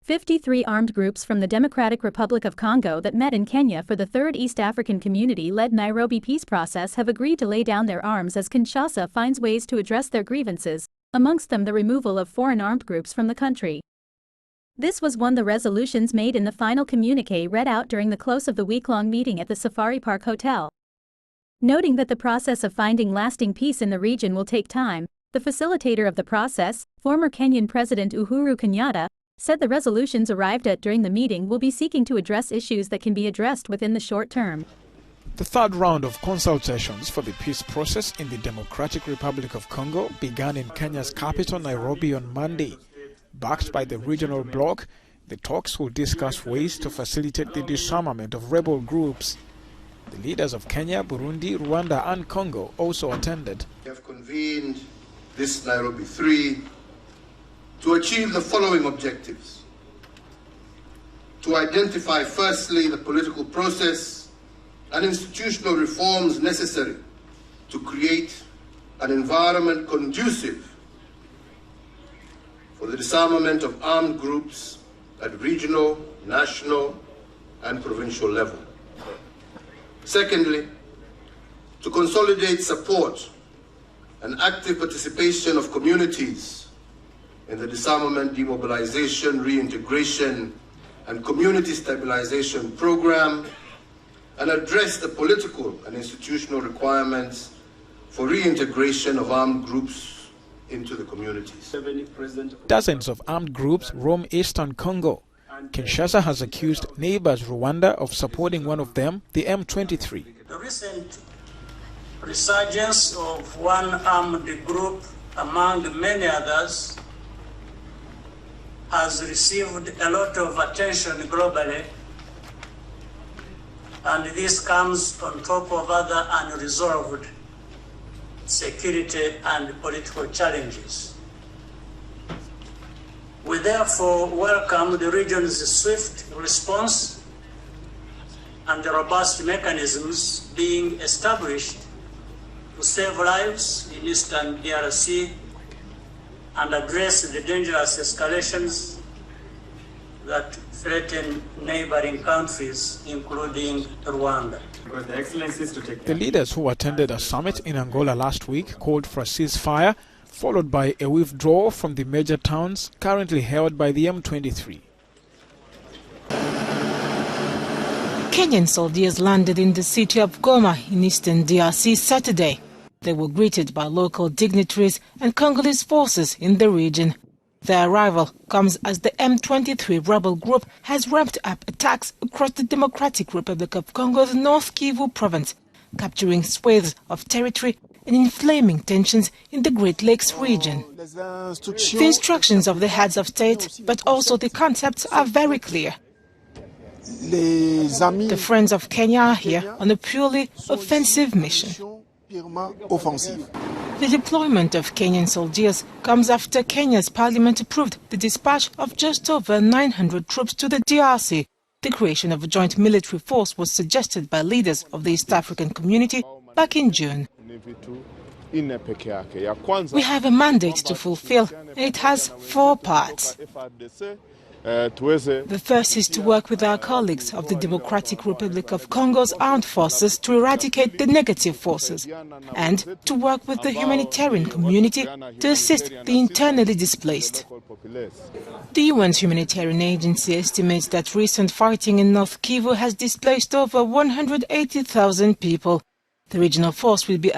53 armed groups from the Democratic Republic of Congo that met in Kenya for the Third East African Community-led Nairobi peace process have agreed to lay down their arms as Kinshasa finds ways to address their grievances, amongst them the removal of foreign armed groups from the country. This was one of the resolutions made in the final communiqué read out during the close of the week-long meeting at the Safari Park Hotel. Noting that the process of finding lasting peace in the region will take time, the facilitator of the process, former Kenyan President Uhuru Kenyatta, said the resolutions arrived at during the meeting will be seeking to address issues that can be addressed within the short term. The third round of consultations for the peace process in the Democratic Republic of Congo began in Kenya's capital, Nairobi, on Monday. Backed by the regional bloc, the talks will discuss ways to facilitate the disarmament of rebel groups. The leaders of Kenya, Burundi, Rwanda and Congo also attended. We have convened this Nairobi 3 to achieve the following objectives: to identify firstly the political process and institutional reforms necessary to create an environment conducive for the disarmament of armed groups at regional, national and provincial level. Secondly, to consolidate support and active participation of communities in the disarmament, demobilization, reintegration and community stabilization program, and address the political and institutional requirements for reintegration of armed groups into the communities. Dozens of armed groups roam eastern Congo. Kinshasa has accused neighbors Rwanda of supporting one of them, the M23. The recent resurgence of one armed group among many others has received a lot of attention globally, and this comes on top of other unresolved security and political challenges. We therefore welcome the region's swift response and the robust mechanisms being established to save lives in eastern DRC and address the dangerous escalations that threaten neighboring countries, including Rwanda. The leaders who attended a summit in Angola last week called for a ceasefire, followed by a withdrawal from the major towns currently held by the M23. Kenyan soldiers landed in the city of Goma in eastern DRC Saturday. They were greeted by local dignitaries and Congolese forces in the region. Their arrival comes as the M23 rebel group has ramped up attacks across the Democratic Republic of Congo's North Kivu province, capturing swathes of territory and inflaming tensions in the Great Lakes region. The instructions of the heads of state, but also the concepts, are very clear. The friends of Kenya are here on a purely offensive mission. The deployment of Kenyan soldiers comes after Kenya's parliament approved the dispatch of just over 900 troops to the DRC. The creation of a joint military force was suggested by leaders of the East African community back in June. We have a mandate to fulfill, and it has 4 parts. The first is to work with our colleagues of the Democratic Republic of Congo's armed forces to eradicate the negative forces, and to work with the humanitarian community to assist the internally displaced. The UN's humanitarian agency estimates that recent fighting in North Kivu has displaced over 180,000 people. The regional force will be